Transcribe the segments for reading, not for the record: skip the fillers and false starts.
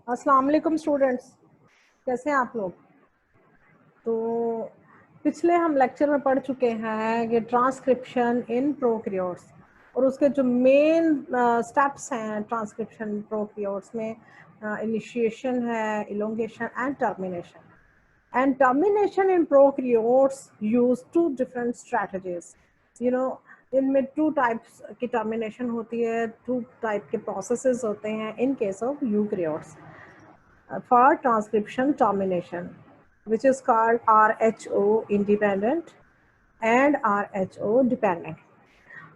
अस्सलाम वालेकुम स्टूडेंट्स, कैसे हैं आप लोग। तो पिछले हम लेक्चर में पढ़ चुके हैं कि ट्रांसक्रिप्शन इन प्रोकैरियोट्स और उसके जो मेन स्टेप्स हैं ट्रांसक्रिप्शन प्रोकैरियोट्स में इनिशिएशन है, elongation and termination. And termination in prokaryotes use two different strategies. You know, इनमें टू टाइप्स की टर्मिनेशन होती है, टू टाइप के प्रोसेसेस होते हैं in case of eukaryotes for transcription termination, which is called RHO independent and RHO dependent.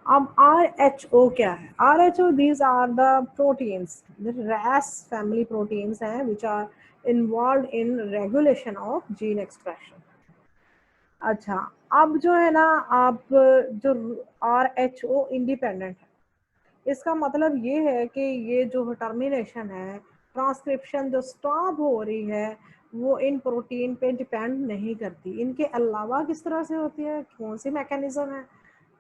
अब RHO क्या है? RHO, these are the proteins, the RAS family proteins हैं which are involved in regulation of gene expression. अच्छा, अब जो है ना, आप जो RHO इंडिपेंडेंट है, इसका मतलब ये है कि ये जो टर्मिनेशन है, ट्रांसक्रिप्शन जो स्टॉप हो रही है, वो इन प्रोटीन पे डिपेंड नहीं करती। इनके अलावा किस तरह से होती है, कौन सी मैकेनिज्म है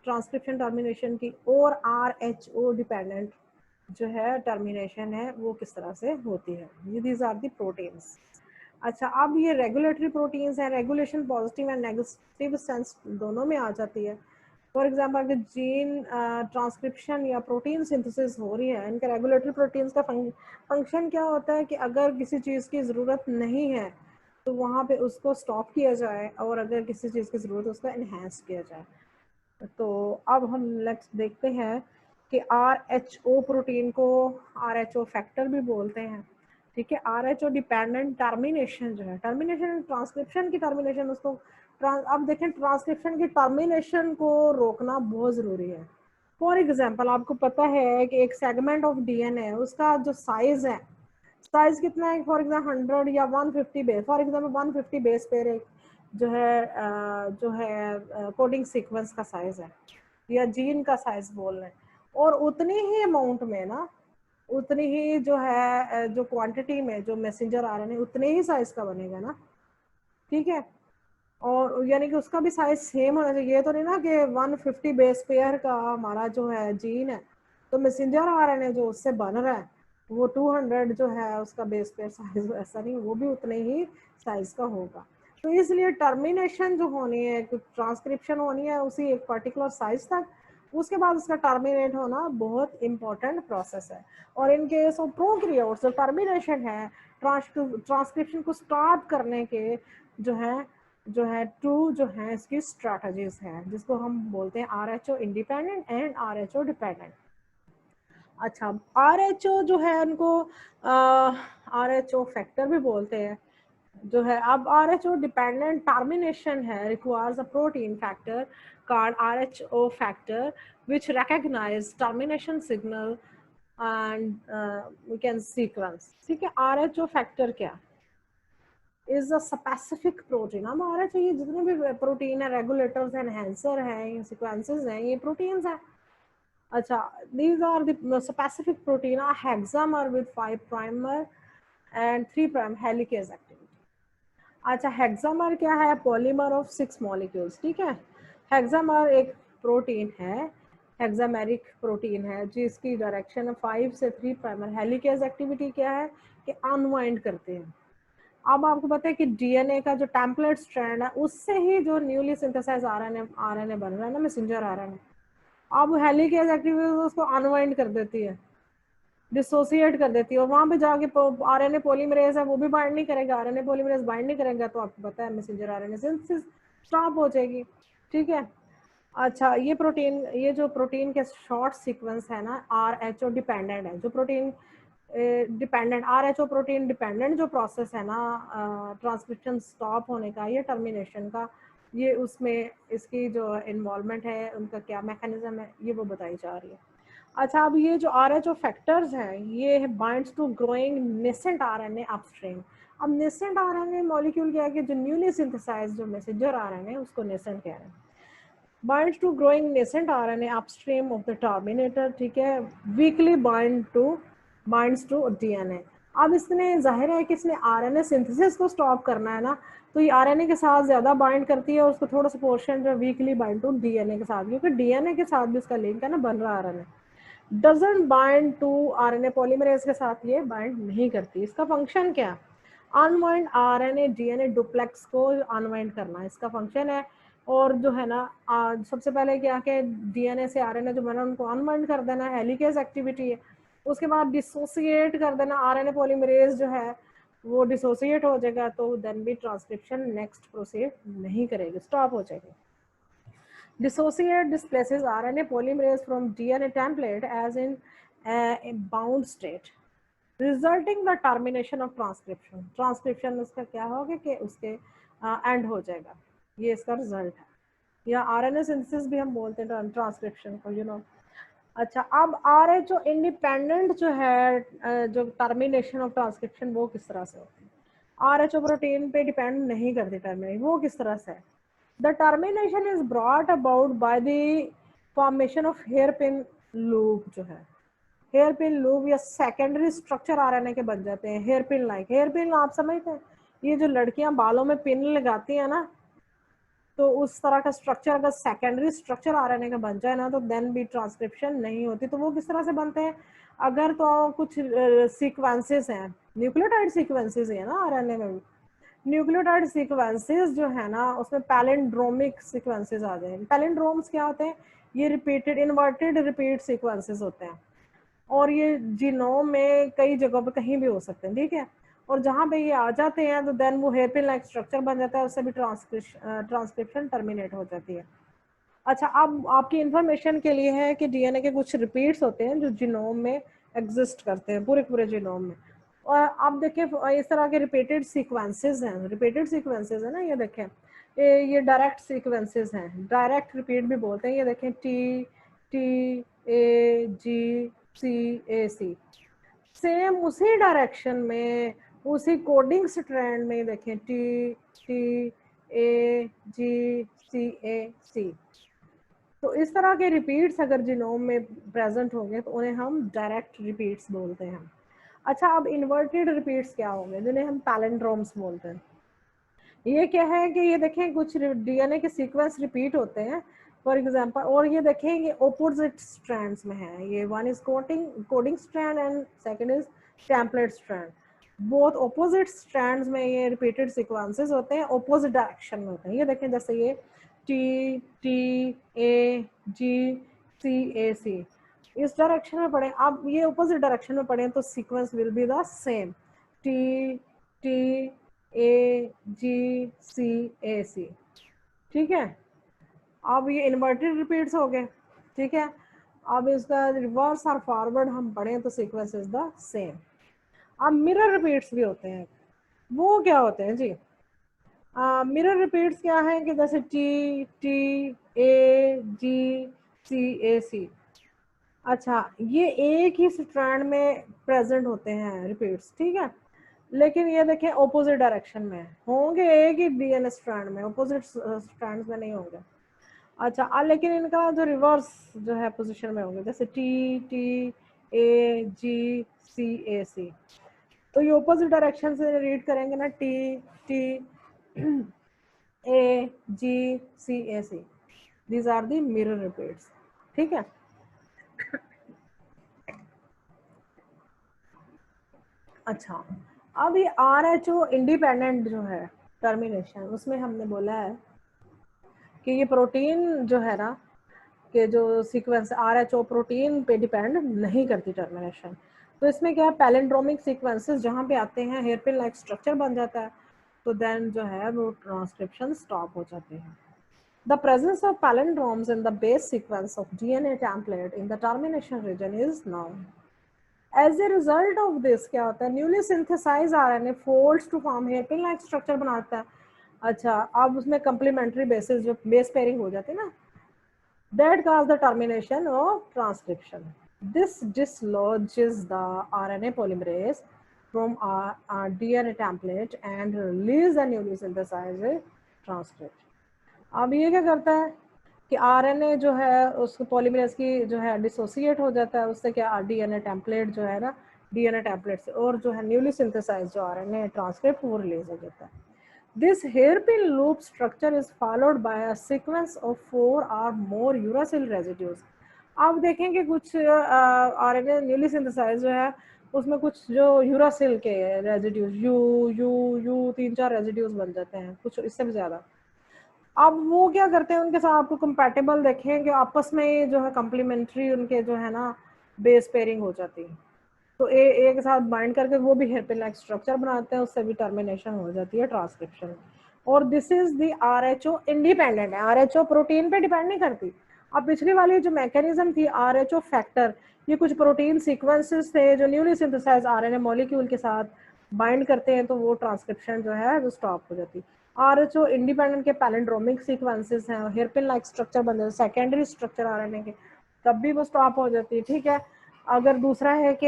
ट्रांसक्रिप्शन टर्मिनेशन की, और RHO डिपेंडेंट जो है टर्मिनेशन है वो किस तरह से होती है। ये दीज आर दी प्रोटीन्स। अच्छा, अब ये रेगुलेटरी प्रोटीन्स हैं, regulation positive and negative sense दोनों में आ जाती है। फॉर एग्जाम्पल अगर जीन ट्रांसक्रिप्शन या प्रोटीन सिंथेसिस हो रही है, इनके रेगुलेटरी प्रोटीन्स का फंक्शन क्या होता है कि अगर किसी चीज़ की ज़रूरत नहीं है तो वहाँ पे उसको स्टॉप किया जाए, और अगर किसी चीज़ की ज़रूरत है उसको इन्हेंस किया जाए। तो अब हम नेक्स्ट देखते हैं कि RHO प्रोटीन को RHO फैक्टर भी बोलते हैं। ठीक है, RHO डिपेंडेंट टर्मिनेशन जो है, टर्मिनेशन ट्रांसक्रिप्शन की टर्मिनेशन, उसको अब देखें ट्रांसक्रिप्शन की टर्मिनेशन को रोकना बहुत ज़रूरी है। फॉर एग्जाम्पल आपको पता है कि एक सेगमेंट ऑफ DNA उसका जो साइज है, साइज कितना है, फॉर एग्जाम्पल 100 या 150 base, for example 150 base pair एक जो है कोडिंग सीक्वेंस का साइज है या जीन का साइज बोल रहे हैं, और उतनी ही अमाउंट में ना, उतनी ही जो है जो क्वांटिटी में जो मैसेंजर RNA उतने ही साइज का बनेगा ना। ठीक है, और यानी कि उसका भी साइज सेम होना चाहिए। ये तो नहीं ना कि 150 बेस पेयर का हमारा जो है जीन है तो मैसेंजर RNA जो उससे बन रहा है वो 200 जो है उसका बेस पेयर साइज, ऐसा नहीं, वो भी उतने ही साइज का होगा। तो इसलिए टर्मिनेशन जो होनी है, ट्रांसक्रिप्शन होनी है उसी एक पर्टिकुलर साइज तक, उसके बाद उसका टर्मिनेट होना बहुत इंपॉर्टेंट प्रोसेस है। और इन केस ऑफ प्रोकैरियोट्स जो टर्मिनेशन है, ट्रांसक्रिप्शन को स्टॉप करने के जो है टू जो है इसकी स्ट्रेटजीज हैं, जिसको हम बोलते हैं RHO independent and RHO dependent. अच्छा, RHO जो है उनको RHO फैक्टर भी बोलते हैं जो है। अब RHO डिपेंडेंट टर्मिनेशन है requires a protein factor called RHO factor which recognize termination signal and we can sequence। ठीक है, RHO फैक्टर क्या इज अ स्पेसिफिक प्रोटीन। अब RHO ये जितने भी प्रोटीन है, रेगुलेटर्स हैं, एनहेंसर हैं, सीक्वेंसेस हैं, ये प्रोटीन्स हैं। अच्छा, these are the specific protein are hexamer with 5 primer and 3 prime helicase activity। अच्छा, हेक्सामर क्या है, पॉलीमर ऑफ 6 मॉलिक्यूल्स। ठीक है, हेक्सामर एक प्रोटीन है, हेक्सामेरिक प्रोटीन है जिसकी डायरेक्शन 5 से 3 प्राइमर। हेलिकेज एक्टिविटी क्या है कि अनवाइंड करते हैं। अब आपको पता है कि DNA का जो टेम्पलेट स्ट्रैंड है उससे ही जो न्यूली सिंथेसाइज आरएनए बन रहा है ना, मैसेंजर RNA, अब हेलिकेज एक्टिविटी उसको अनवाइंड कर देती है, डिसोसिएट कर देती है, और वहां पे जाके RNA पॉलीमरेज है वो भी बाइंड नहीं करेगा, RNA पॉलीमरेज बाइंड नहीं करेगा, तो आपको पता है मैसेंजर RNA सिंथेसिस स्टॉप हो जाएगी। ठीक है, अच्छा, ये जो प्रोटीन के शॉर्ट सीक्वेंस है ना, RHO डिपेंडेंट है। जो protein dependent RHO protein dependent जो प्रोसेस है ना ट्रांसक्रिप्शन स्टॉप होने का, ये टर्मिनेशन का, ये उसमें इसकी जो इन्वॉल्वमेंट है, उनका क्या मैकेनिज्म है, ये वो बताई जा रही है। अच्छा, अब ये जो RHO फैक्टर्स हैं ये binds to growing nascent RNA upstream. अब नेसेंट RNA मॉलिक्यूल क्या है कि जो न्यूली सिंथेसाइज जो मैसेंजर RNA उसको नेसेंट कह रहे हैं। binds to growing nascent RNA upstream of the terminator। ठीक है, weakly binds to DNA। अब इसने जाहिर है कि इसने RNA सिंथेसिस को स्टॉप करना है ना, तो ये RNA के साथ ज्यादा बाइंड करती है, उसको थोड़ा सा पोर्शन जो वीकली बाइंड टू DNA के साथ, क्योंकि DNA के साथ भी उसका लिंक है ना, बन रहा RNA। Doesn't bind to RNA polymerase के साथ ये बाइंड नहीं करती। इसका फंक्शन क्या? अनवाइंड आरएनए डीएनए डुप्लेक्स को अनवाइंड करना इसका फंक्शन है। और जो है ना सबसे पहले क्या कि डीएनए से आरएनए जो बना उनको अनवाइंड कर देना, हेलिकेज एक्टिविटी है। उसके बाद डिसोसिएट कर देना, आरएनए पॉलीमरेज जो है वो डिसोसिएट हो जाएगा, तो देन भी ट्रांसक्रिप्शन नेक्स्ट प्रोसीड नहीं करेगी, स्टॉप हो जाएगी। Dissociate displaces RNA polymerase from DNA template as in a bound state, resulting the termination of transcription. Transcription उसका क्या होगा कि उसके एंड हो जाएगा, ये इसका रिजल्ट है। या आरएनए सिंथेसिस भी हम बोलते हैं ट्रांसक्रिप्शन को, यू नो। अच्छा, अब आरएचओ इंडिपेंडेंट जो है जो टर्मिनेशन ऑफ ट्रांसक्रिप्शन वो किस तरह से होती है? आरएचओ प्रोटीन पे डिपेंड नहीं करती टर्मिनेशन, वो किस तरह से है? The termination is brought about by the formation of hairpin loop जो है, हेयरपिन लूप या सेकेंडरी स्ट्रक्चर आरएनए के बन जाते हैं, हेयरपिन लाइक। हेयरपिन आप समझते हैं, ये जो लड़कियां बालों में पिन लगाती हैं ना, तो उस तरह का स्ट्रक्चर अगर सेकेंडरी स्ट्रक्चर आरएनए का बन जाए ना, तो देन भी ट्रांसक्रिप्शन नहीं होती। तो वो किस तरह से बनते हैं? अगर तो कुछ सीक्वेंसेस हैं, न्यूक्लियोटाइड सीक्वेंसेस है ना आरएनए में, न्यूक्लियोटाइड सीक्वेंसेस जो है ना उसमें पैलिंड्रोमिक सीक्वेंसेस आ जाएंगे। पैलिंड्रोम्स क्या होते हैं? ये रिपीटेड इन्वर्टेड रिपीट सीक्वेंसेस होते हैं, और ये जीनोम में कई जगहों पे कहीं भी हो सकते हैं, ठीक है। और जहाँ पे ये आ जाते हैं तो देन वो हेयरपिन लाइक स्ट्रक्चर बन जाता है, उससे भी ट्रांसक्रिप्शन टर्मिनेट हो जाती है। अच्छा, अब आपकी इंफॉर्मेशन के लिए है कि डीएनए के कुछ रिपीट्स होते हैं जो जीनोम में एग्जिस्ट करते हैं, पूरे पूरे जीनोम में। और आप देखें इस तरह के रिपीटेड सीक्वेंसेस हैं, रिपीटेड सीक्वेंसेस है ना, ये देखें ये डायरेक्ट सीक्वेंसेस हैं, डायरेक्ट रिपीट भी बोलते हैं। ये देखें T T A G C A C, same उसी डायरेक्शन में उसी कोडिंग स्ट्रैंड में देखें T T A G C A सी। तो इस तरह के रिपीट्स अगर जीनोम में प्रेजेंट होंगे तो उन्हें हम डायरेक्ट रिपीट्स बोलते हैं। अच्छा, अब इन्वर्टेड रिपीट्स क्या होंगे, जिन्हें हम पैलिंड्रोम्स बोलते हैं। ये क्या है कि ये देखें कुछ डीएनए के सीक्वेंस रिपीट होते हैं फॉर एग्जांपल, और ये देखें ये ऑपोजिट स्ट्रैंड्स में है। ये one is coding strand and second is template strand. Both opposite strands में ये रिपीटेड सीक्वेंसेस होते हैं, ऑपोजिट डायरेक्शन में होते हैं। ये देखें जैसे ये T T A G C A सी, इस डायरेक्शन में पढ़े, अब ये ऑपोजिट डायरेक्शन में पढ़े तो sequence will be the same, T T A G C A C, ठीक है। अब ये इन्वर्टेड रिपीट्स हो गए, ठीक है। अब इसका रिवर्स और फॉरवर्ड हम पढ़ें तो सीक्वेंस इज द सेम। अब मिरर रिपीट्स भी होते हैं, वो क्या होते हैं जी? मिरर रिपीट्स क्या है कि जैसे T T A G C A सी। अच्छा, ये एक ही स्ट्रैंड में प्रेजेंट होते हैं रिपीट्स, ठीक है, लेकिन ये देखें ऑपोजिट डायरेक्शन में होंगे, एक ही डीएनए स्ट्रैंड में, ऑपोजिट स्ट्रैंड्स में नहीं होंगे। अच्छा, लेकिन इनका जो रिवर्स जो है पोजीशन में होंगे, जैसे T T A G C A सी, तो ये ऑपोजिट डायरेक्शन से रीड करेंगे ना, T T A G C A C, these are the mirror repeats, ठीक है। अच्छा, अब ये आरएचओ इंडिपेंडेंट जो है टर्मिनेशन, उसमें हमने बोला है कि ये प्रोटीन जो है ना कि जो सीक्वेंस आरएचओ प्रोटीन पे डिपेंड नहीं करती टर्मिनेशन। तो इसमें क्या है, पैलिंड्रोमिक सीक्वेंसेस जहाँ पे आते हैं हेयरपिन लाइक स्ट्रक्चर बन जाता है, तो देन जो है वो ट्रांसक्रिप्शन स्टॉप हो जाते हैं। The presence of palindromes in the base sequence of DNA template in the termination region is known. As a result of this क्या होता है, newly synthesize RNA folds to form hairpin like structure बनाता है। अच्छा, अब उसमें complementary basis जो base pairing हो जाती है ना, that cause the termination of transcription. This dislodges the RNA polymerase from our DNA template and release the newly synthesized transcript. अब ये क्या करता है कि आरएनए जो है उसको पॉलीमरेज की जो है डिसोसिएट हो जाता है, उससे क्या डीएनए टेम्पलेट जो है ना, डीएनए टेम्पलेट से और जो है न्यूली सिंथेसाइज जो आरएनए ट्रांसक्रिप्ट वो रिलीज हो जाता है। This hairpin loop structure is followed by a sequence of 4 or more uracil residues. आप देखेंगे कुछ आरएनए न्यूली सिंथेसाइज जो है उसमें कुछ जो यूरासिल के residues you you you 3-4 residues बन जाते हैं, कुछ इससे भी ज्यादा। अब वो क्या करते हैं, उनके साथ आपको कंपैटिबल देखें कि आपस में जो है कम्प्लीमेंट्री उनके जो है ना बेस पेयरिंग हो जाती है, तो एक साथ बाइंड करके वो भी हेयरपिन लाइक स्ट्रक्चर बनाते हैं, उससे भी टर्मिनेशन हो जाती है ट्रांसक्रिप्शन। और this is the RHO independent है, आरएचओ प्रोटीन पे डिपेंड नहीं करती। अब पिछली वाली जो मैकेनिज्म थी आरएचओ फैक्टर, ये कुछ प्रोटीन सीक्वेंसेस थे जो न्यूली सिंथेसाइज आरएनए मॉलिक्यूल के साथ बाइंड करते हैं, तो वो ट्रांसक्रिप्शन जो है वो स्टॉप हो जाती है। आरएचओ इंडिपेंडेंट के पैलिंड्रोमिक सीक्वेंसेस हैं, हेयरपिन लाइक स्ट्रक्चर बन जाते हैं, सेकेंडरी स्ट्रक्चर आरएनए के, तब भी वो स्टॉप हो जाती है, ठीक है। अगर दूसरा है कि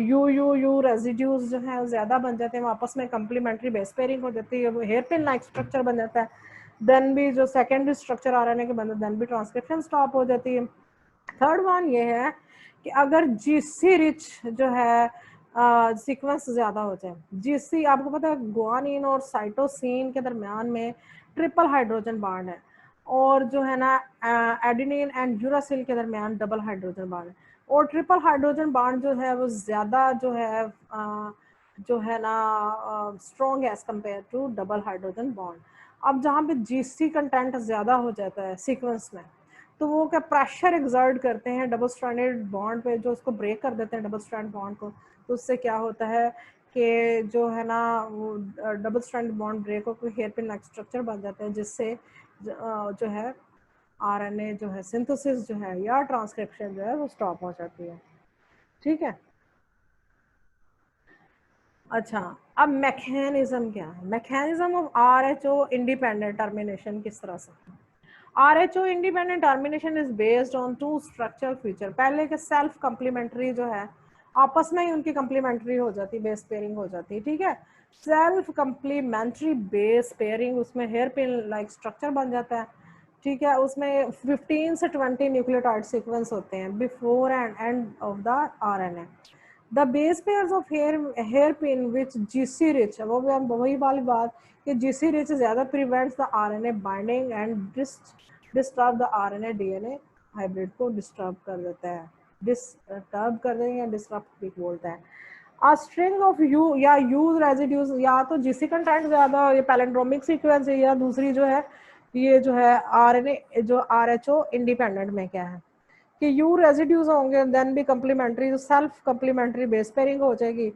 यू यू यू रेजिड्यूज जो है ज्यादा बन जाते हैं, आपस में कम्प्लीमेंट्री बेस पेयरिंग हो जाती है, वो हेयरपिन लाइक स्ट्रक्चर बन जाता है, देन भी जो सेकेंडरी स्ट्रक्चर आरएनए के बनते देन भी ट्रांसक्रिप्शन स्टॉप हो जाती है। थर्ड वन ये है कि अगर जीसी रिच जो है सीक्वेंस ज्यादा हो जाए, जीसी आपको पता है गुआनिन और साइटोसिन के दरमियान में ट्रिपल हाइड्रोजन बॉन्ड है, और जो है ना एडेनिन एंड यूरासिल के दरमियान डबल हाइड्रोजन बॉन्ड है, और ट्रिपल हाइड्रोजन बॉन्ड जो है वो ज्यादा जो है ना स्ट्रॉन्ग है as compare to double hydrogen bond. अब जहाँ पे जीसी कंटेंट ज्यादा हो जाता है सीक्वेंस में, तो वो क्या प्रेशर एक्सर्ट करते हैं डबल स्ट्रैंडेड बॉन्ड पे, जो उसको ब्रेक कर देते हैं डबल स्ट्रैंड बॉन्ड को, तो उससे क्या होता है कि जो है ना वो डबल स्ट्रैंड बॉन्ड ब्रेक होकर हेयरपिन लाइक स्ट्रक्चर बन जाते हैं, जिससे जो है आरएनए जो है सिंथेसिस जो है या ट्रांसक्रिप्शन जो है वो स्टॉप हो जाती है, ठीक है। अच्छा, अब मैकेनिज्म क्या है, mechanism of RHO independent termination किस तरह से। RHO independent termination is based on two structural feature. पहले के सेल्फ कम्प्लीमेंट्री जो है आपस में ही उनकी कम्प्लीमेंट्री हो जाती, बेस पेयरिंग हो जाती, ठीक है। सेल्फ कम्प्लीमेंट्री बेस पेयरिंग, उसमें हेयर पिन लाइक स्ट्रक्चर बन जाता है, ठीक है। उसमें 15 से 20 न्यूक्लियोटाइड सीक्वेंस होते हैं before end end of the RNA. The base pairs of hairpin which GC rich, वो भी हम वही वाली बात कि जीसी रिच ज्यादा prevents the RNA binding and disturb the RNA DNA hybrid को डिस्टर्ब कर देता है, डिस्टर्ब कर देंगे या डिस्टर्ब भी बोलता है। A string of U या use रेजिड्यूज, या तो जीसी कंटेंट ज्यादा, ये पैलिंड्रोमिक सीक्वेंस है, या दूसरी जो है ये जो है आरएनए जो आरएचओ इंडिपेंडेंट में क्या है कि यू रेजिड्यूज होंगे, देन भी कम्प्लीमेंट्री जो सेल्फ कम्प्लीमेंट्री बेस पेयरिंग हो जाएगी,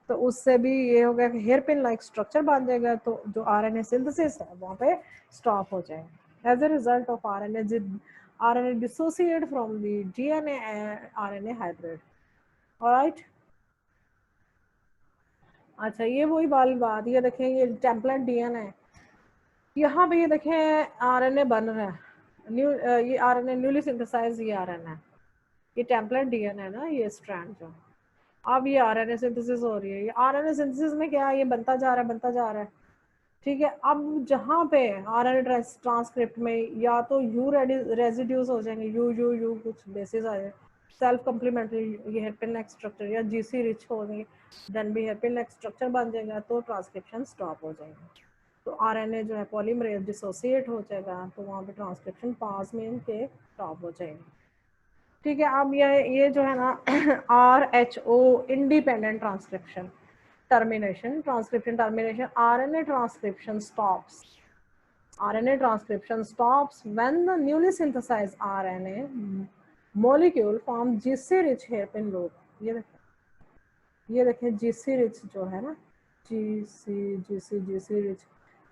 तो उससे भी ये हो गया कि हेयर पिन लाइक स्ट्रक्चर बन जाएगा, तो जो आरएनए सिंथेसिस है वहाँ पे स्टॉप हो जाएगा as a result of RNA dissociate from the DNA RNA hybrid, alright. अच्छा, ये वही वाली बात, ये देखें ये टेम्पलेट डीएनए, यहाँ पे ये देखें आरएनए बन रहा है, ये आरएनए न्यूली सिंथेसाइज, ये आरएनए, ये टेम्पलेट डीएनए है ना, ये स्ट्रैंड जो, अब ये आरएनए सिंथेसिस हो रही है, ये आरएनए सिंथेसिस में क्या है, ये बनता जा रहा है बनता जा रहा है, ठीक है। अब जहाँ पे आरएनए ट्रांसक्रिप्ट में या तो यू रेजिड्यूज हो जाएंगे, यू यू यू कुछ बेसिस आ जाए, सेल्फ कम्प्लीमेंट्री ये हेयरपिन लाइक स्ट्रक्चर, या जीसी रिच होंगे, देन भी हेयरपिन लाइक स्ट्रक्चर बन जाएगा, तो ट्रांसक्रिप्शन स्टॉप हो जाएगा, तो आरएनए जो है पॉलीमरेज डिसोसिएट हो जाएगा, तो वहाँ पे ट्रांसक्रिप्शन पास में इनके स्टॉप हो जाएगी, ठीक है। अब ये जो है ना RHO independent transcription termination, transcription termination, RNA transcription stops. RNA transcription stops when the newly synthesized RNA molecule form GC-rich hairpin loop. ये देखें GC rich जो है ना, GC rich,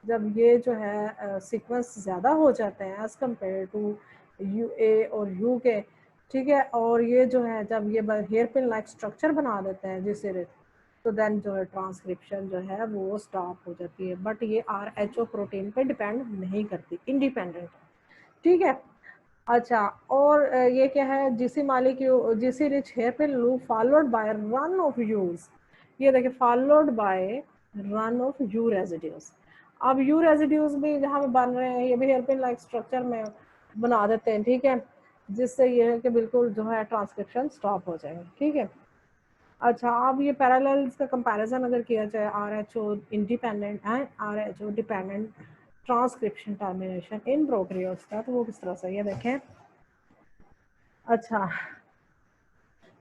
जब ये जो है सीक्वेंस ज़्यादा हो जाते हैं एज कम्पेयर टू UA और U के, ठीक है, और ये जो है जब ये हेयर पिन लाइक स्ट्रक्चर बना देते हैं GC rich, तो देन जो है ट्रांसक्रिप्शन जो है वो स्टॉप हो जाती है, बट ये आरएचओ प्रोटीन पे डिपेंड नहीं करती, इंडिपेंडेंट, ठीक है। अच्छा, और ये क्या है, GC molecule GC rich hairpin loop followed by run of use, ये देखिए followed by run of you residues. अब यू रेजिड्यूज भी जहाँ पे बन रहे हैं, ये भी हेयरपिन लाइक स्ट्रक्चर में बना देते हैं, ठीक है, जिससे ये है कि बिल्कुल जो है ट्रांसक्रिप्शन स्टॉप हो जाएगा, ठीक है। अच्छा, अब ये पैरेलल्स का कंपैरिजन अगर किया जाए RHO independent and RHO dependent transcription termination in prokaryotes का, तो वो किस तरह से, ये देखें अच्छा,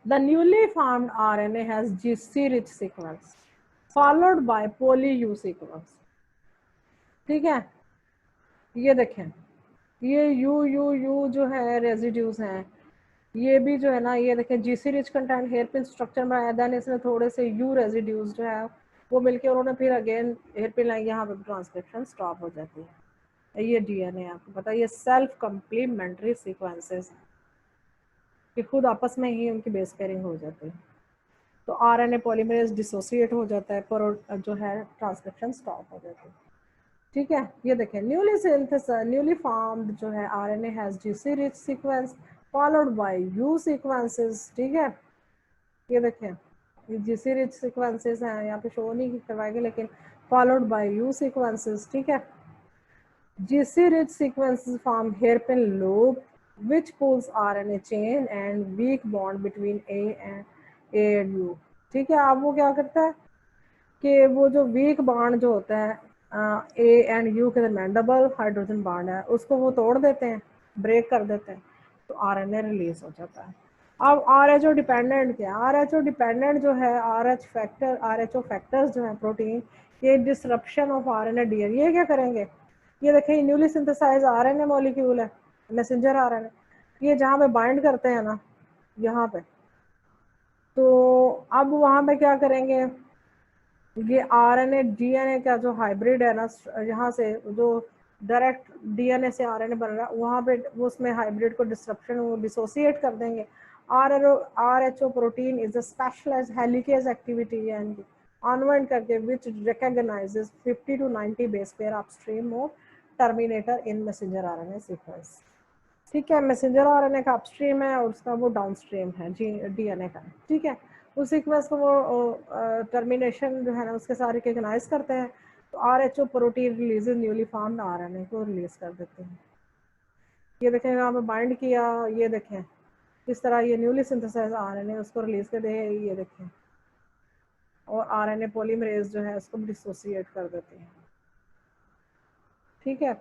the newly formed RNA has GC rich sequence followed by poly U sequence. ठीक है, ये देखें, ये यू यू यू जो है रेजिड्यूज हैं, ये भी जो है ना, ये देखें GC rich content hairpin structure में आया, देन इसमें थोड़े से यू रेजिड्यूज जो है वो मिलके उन्होंने फिर अगेन हेयरपिन लाइन, यहाँ पे ट्रांसक्रिप्शन स्टॉप हो जाती है। ये डीएनए आपको पता है, ये सेल्फ कंप्लीमेंट्री सीक्वेंसेस कि खुद आपस में ही उनकी बेस पेयरिंग हो जाती है। तो आरएनए पॉलीमरेज डिसोसिएट हो जाता है, पर जो है ट्रांसक्रिप्शन स्टॉप हो जाती है। ठीक है, ये देखें, न्यूली फॉर्म्ड जो है RNA has GC rich sequence followed bye you sequences. ठीक है, ये देखें, ये जीसी रिच सीक्वेंसेस हैं, यहाँ पे शो नहीं करवाएंगे लेकिन फॉलोड बाय यू सीक्वेंसेस। ठीक है, GC rich sequences form hairpin loop which pulls RNA chain and weak bond between A and U। ठीक है, अब वो क्या करता है कि वो जो वीक बॉन्ड जो होता है A एंड U के दरमियान, डबल हाइड्रोजन बॉन्ड है, उसको वो तोड़ देते हैं, ब्रेक कर देते हैं, तो RNA रिलीज हो जाता है। अब RH डिपेंडेंट क्या है? RH डिपेंडेंट जो है RH फैक्टर्स जो है प्रोटीन, ये डिसरप्शन ऑफ RNA डीएनए, ये क्या करेंगे? ये देखें, न्यूली सिंथेसाइज आरएनए मॉलिक्यूल है, मैसेंजर आरएनए, ये जहाँ पे बाइंड करते हैं ना, यहाँ पे, तो अब वहाँ पे क्या करेंगे, ये आरएनए डीएनए का जो हाइब्रिड है ना, यहाँ से जो डायरेक्ट डीएनए से आरएनए बन रहा है, वहाँ पे उसमें हाइब्रिड को डिस्ट्रप्शन, वो डिसोसिएट कर देंगे। RHO protein is a specialized helicase activity and unwind करके which recognizes 50 to 90 base pair upstream of terminator in messenger RNA sequence. ठीक है, मैसेंजर आरएनए का अपस्ट्रीम है और उसका वो डाउनस्ट्रीम है डीएनए का। ठीक है, उस सीक्वेंस को वो टर्मिनेशन जो है ना उसके साथ रिकॉग्नाइज करते हैं, तो RHO protein release newly formed RNA को रिलीज कर देते हैं। ये देखें, यहाँ पे बाइंड किया, ये देखें इस तरह ये न्यूली सिंथेसाइज आरएनए उसको रिलीज कर दे, ये देखें, और आरएनए पॉलीमरेज जो है उसको डिसोसिएट कर देते हैं। ठीक है,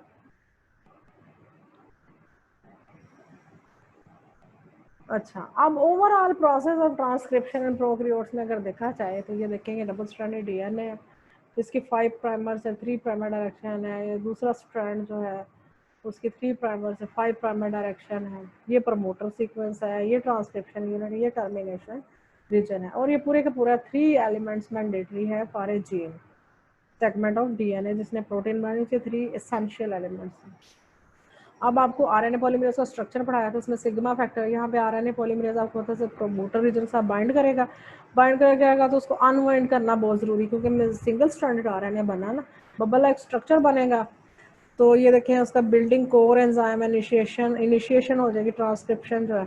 अच्छा, अब overall process of transcription and prokaryotes में अगर देखा जाए तो ये देखेंगे डबल स्ट्रैंडेड डीएनए, इसकी 5 प्राइमर से 3 प्राइमर डायरेक्शन है, ये दूसरा स्ट्रैंड जो है उसकी 3 प्राइमर से 5 प्राइमर डायरेक्शन है, ये प्रमोटर सीक्वेंस है, ये ट्रांसक्रिप्शन यूनिट, ये टर्मिनेशन रीजन है, और ये पूरे का पूरा 3 एलिमेंट्स मैंडेटरी है for a gene segment of DNA जिसने प्रोटीन बनाने के 3 एसेंशियल एलिमेंट्स हैं। अब आपको आरएनए पॉलीमरेज का स्ट्रक्चर पढ़ाया था, उसमें सिग्मा फैक्टर, यहाँ पे आरएनए पॉलीमरेज आपको होता है प्रमोटर रीजन के साथ बाइंड करेगा तो उसको अनवाइंड करना बहुत ज़रूरी, क्योंकि सिंगल स्ट्रैंडेड आरएनए बना ना, बबल लाइक स्ट्रक्चर बनेगा। तो ये देखें, उसका बिल्डिंग कोर एंजाइम इनिशिएशन हो जाएगी, ट्रांसक्रिप्शन जो है।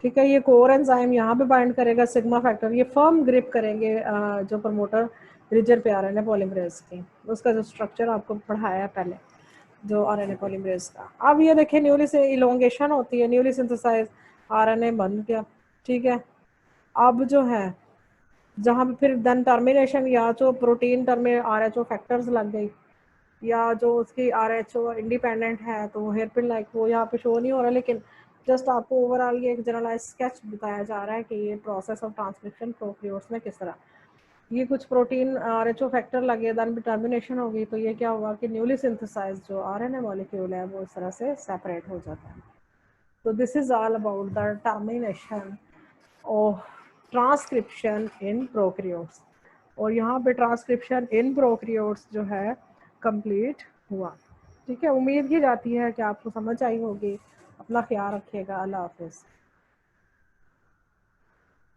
ठीक है, ये कोर एंजाइम यहाँ पे बाइंड करेगा सिग्मा फैक्टर, ये फर्म ग्रिप करेंगे जो प्रमोटर रीजन पे आरएनए पॉलीमरेज की, उसका जो स्ट्रक्चर आपको पढ़ाया पहले जो आरएनए पॉलीमरेज का। अब ये देखें, न्यूली से इलोंगेशन होती है, न्यूली सिंथेसाइज आरएनए बन गया। ठीक है, अब जो है जहाँ पे फिर देन टर्मिनेशन, या जो प्रोटीन टर्मिनेट आरएचओ फैक्टर्स लग गई, या जो उसकी आरएचओ इंडिपेंडेंट है, तो हेयरपिन लाइक वो यहाँ पे शो नहीं हो रहा, लेकिन जस्ट आपको ओवरऑल ये एक जनरलाइज स्केच बताया जा रहा है कि ये प्रोसेस ऑफ ट्रांसक्रिप्शन प्रोकैरियोट्स में किस तरह ये कुछ प्रोटीन आरएचओ फैक्टर लगे, देन टर्मिनेशन होगी, तो ये क्या हुआ कि न्यूली सिंथेसाइज जो आरएनए मॉलिक्यूल है वो इस तरह से सेपरेट हो जाता है। तो this is all about the termination of transcription in prokaryotes, और यहाँ पे ट्रांसक्रिप्शन इन प्रोकैरियोट्स जो है कंप्लीट हुआ। ठीक है, उम्मीद की जाती है कि आपको समझ आई होगी। अपना ख्याल रखिएगा, अल्लाह हाफिज़।